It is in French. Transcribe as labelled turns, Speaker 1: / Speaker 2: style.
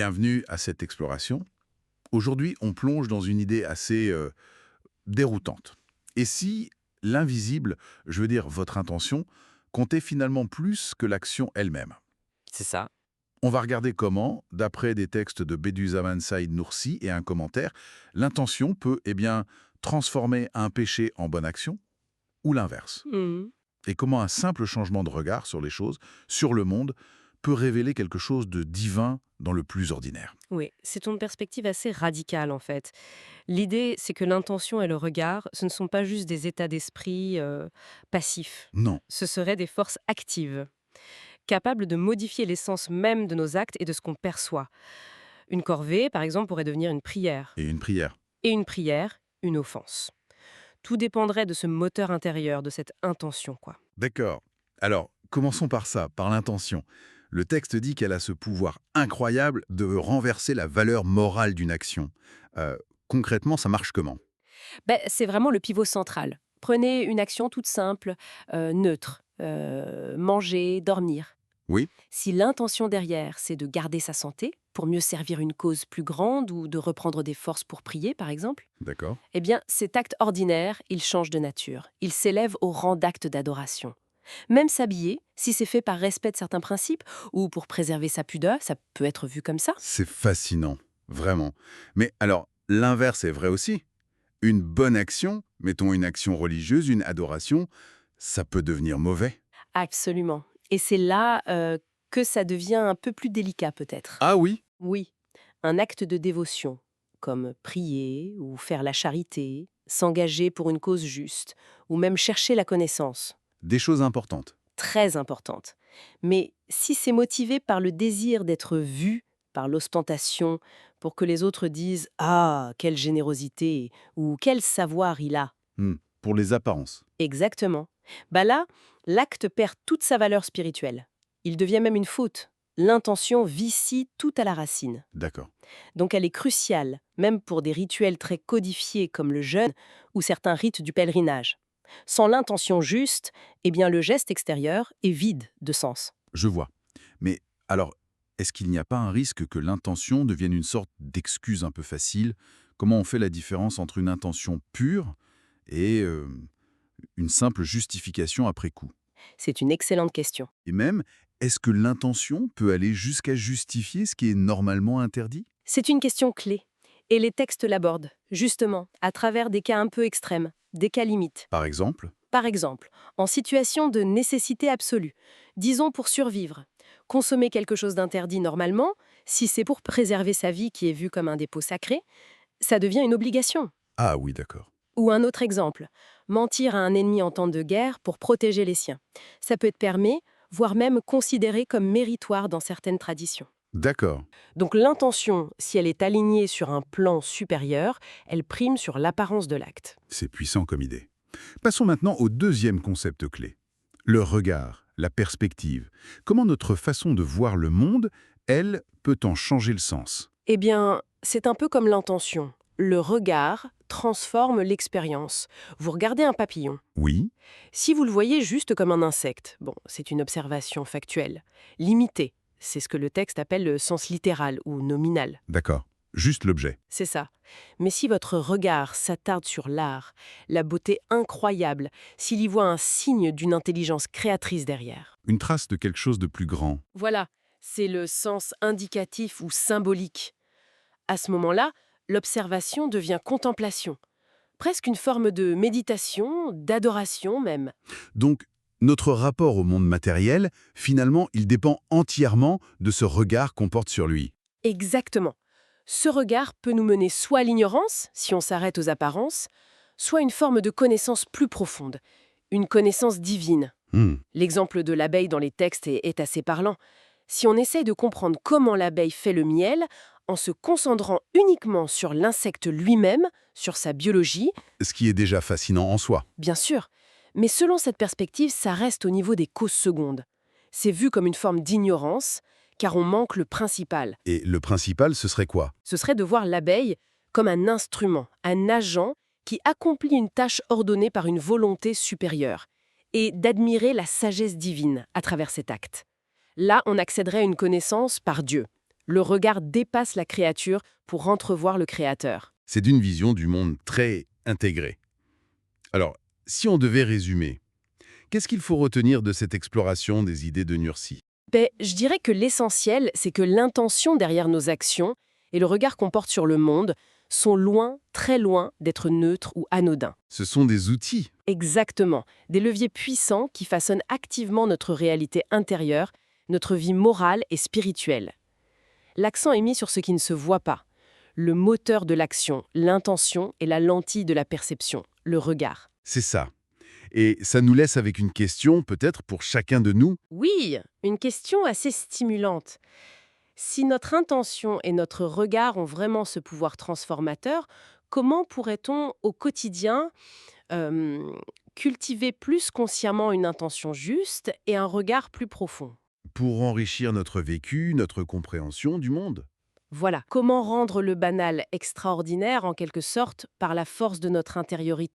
Speaker 1: Bienvenue à cette exploration. Aujourd'hui, on plonge dans une idée assez déroutante. Et si l'invisible, je veux dire votre intention, comptait finalement plus que l'action elle-même?
Speaker 2: C'est ça.
Speaker 1: On va regarder comment, d'après des textes de Bediüzzaman Said Nursi et un commentaire, l'intention peut, transformer un péché en bonne action, ou l'inverse.
Speaker 2: Mhm.
Speaker 1: Et comment un simple changement de regard sur les choses, sur le monde, peut révéler quelque chose de divin dans le plus ordinaire.
Speaker 2: Oui, c'est une perspective assez radicale en fait. L'idée, c'est que l'intention et le regard, ce ne sont pas juste des états d'esprit passifs.
Speaker 1: Non.
Speaker 2: Ce seraient des forces actives, capables de modifier l'essence même de nos actes et de ce qu'on perçoit. Une corvée, par exemple, pourrait devenir une prière.
Speaker 1: Et une prière.
Speaker 2: Et une prière, une offense. Tout dépendrait de ce moteur intérieur, de cette intention, quoi.
Speaker 1: D'accord. Alors, commençons par ça, par l'intention. Le texte dit qu'elle a ce pouvoir incroyable de renverser la valeur morale d'une action. Euh, Concrètement, ça marche comment?
Speaker 2: C'est vraiment le pivot central. Prenez une action toute simple, neutre. Manger, dormir.
Speaker 1: Oui,
Speaker 2: Si l'intention derrière, c'est de garder sa santé, pour mieux servir une cause plus grande ou de reprendre des forces pour prier, par exemple,
Speaker 1: d'accord.
Speaker 2: eh bien, cet acte ordinaire, il change de nature. Il s'élève au rang d'acte d'adoration. Même s'habiller, si c'est fait par respect de certains principes ou pour préserver sa pudeur, ça peut être vu comme ça.
Speaker 1: C'est fascinant, vraiment. Mais alors, l'inverse est vrai aussi. Une bonne action, mettons une action religieuse, une adoration, ça peut devenir mauvais.
Speaker 2: Absolument. Et c'est là que ça devient un peu plus délicat peut-être.
Speaker 1: Ah oui?
Speaker 2: Oui, un acte de dévotion, comme prier ou faire la charité, s'engager pour une cause juste, ou même chercher la connaissance,
Speaker 1: Des choses importantes.
Speaker 2: très importante. Mais si c'est motivé par le désir d'être vu, par l'ostentation, pour que les autres disent «Ah, quelle générosité!» ou «Quel savoir il a!»
Speaker 1: Pour les apparences.
Speaker 2: Exactement. Bah là, l'acte perd toute sa valeur spirituelle. Il devient même une faute. L'intention vicie tout à la racine.
Speaker 1: D'accord.
Speaker 2: Donc elle est cruciale, même pour des rituels très codifiés comme le jeûne ou certains rites du pèlerinage. Sans l'intention juste, eh bien le geste extérieur est vide de sens.
Speaker 1: Je vois. Mais alors, est-ce qu'il n'y a pas un risque que l'intention devienne une sorte d'excuse un peu facile? Comment on fait la différence entre une intention pure et une simple justification après coup?
Speaker 2: C'est une excellente question.
Speaker 1: Et même, est-ce que l'intention peut aller jusqu'à justifier ce qui est normalement interdit?
Speaker 2: C'est une question clé. Et les textes l'abordent, justement, à travers des cas un peu extrêmes, des cas limites.
Speaker 1: Par exemple?
Speaker 2: Par exemple, en situation de nécessité absolue, disons pour survivre, consommer quelque chose d'interdit normalement, si c'est pour préserver sa vie qui est vue comme un dépôt sacré, ça devient une obligation.
Speaker 1: Ah oui, d'accord.
Speaker 2: Ou un autre exemple, mentir à un ennemi en temps de guerre pour protéger les siens. Ça peut être permis, voire même considéré comme méritoire dans certaines traditions.
Speaker 1: D'accord.
Speaker 2: Donc l'intention, si elle est alignée sur un plan supérieur, elle prime sur l'apparence de l'acte.
Speaker 1: C'est puissant comme idée. Passons maintenant au deuxième concept clé. Le regard, la perspective. Comment notre façon de voir le monde, elle, peut en changer le sens?
Speaker 2: Eh bien, c'est un peu comme l'intention. Le regard transforme l'expérience. Vous regardez un papillon.
Speaker 1: Oui,
Speaker 2: Si vous le voyez juste comme un insecte, bon, c'est une observation factuelle, limitée. C'est ce que le texte appelle le sens littéral ou nominal.
Speaker 1: d'accord. Juste l'objet.
Speaker 2: C'est ça. Mais si votre regard s'attarde sur l'art, la beauté incroyable, s'il y voit un signe d'une intelligence créatrice derrière.
Speaker 1: Une trace de quelque chose de plus grand.
Speaker 2: Voilà, c'est le sens indicatif ou symbolique. À ce moment-là, l'observation devient contemplation. Presque une forme de méditation, d'adoration même.
Speaker 1: Donc, notre rapport au monde matériel, finalement, il dépend entièrement de ce regard qu'on porte sur lui.
Speaker 2: Exactement. Ce regard peut nous mener soit à l'ignorance, si on s'arrête aux apparences, soit à une forme de connaissance plus profonde, une connaissance divine.
Speaker 1: Hmm,
Speaker 2: L'exemple de l'abeille dans les textes est assez parlant. Si on essaye de comprendre comment l'abeille fait le miel, en se concentrant uniquement sur l'insecte lui-même, sur sa biologie,
Speaker 1: Ce qui est déjà fascinant en soi.
Speaker 2: bien sûr, mais selon cette perspective, ça reste au niveau des causes secondes. C'est vu comme une forme d'ignorance, car on manque le principal.
Speaker 1: Et le principal, ce serait quoi?
Speaker 2: Ce serait de voir l'abeille comme un instrument, un agent qui accomplit une tâche ordonnée par une volonté supérieure, et d'admirer la sagesse divine à travers cet acte. Là, on accéderait à une connaissance par Dieu, Le regard dépasse la créature pour entrevoir le créateur.
Speaker 3: C'est d'une vision du monde très intégrée. Alors, si on devait résumer, qu'est-ce qu'il faut retenir de cette exploration des idées de Nursi?
Speaker 2: Je dirais que l'essentiel, c'est que l'intention derrière nos actions et le regard qu'on porte sur le monde sont loin, très loin d'être neutres ou anodins.
Speaker 3: Ce sont des outils.
Speaker 2: Exactement, des leviers puissants qui façonnent activement notre réalité intérieure, notre vie morale et spirituelle. L'accent est mis sur ce qui ne se voit pas. Le moteur de l'action, l'intention et la lentille de la perception, le regard.
Speaker 3: C'est ça. Et ça nous laisse avec une question, peut-être pour chacun de nous.
Speaker 2: Oui, une question assez stimulante. Si notre intention et notre regard ont vraiment ce pouvoir transformateur, comment pourrait-on au quotidien euh, cultiver plus consciemment une intention juste et un regard plus profond?
Speaker 3: Pour enrichir notre vécu, notre compréhension du monde.
Speaker 2: Voilà, comment rendre le banal extraordinaire en quelque sorte par la force de notre intériorité?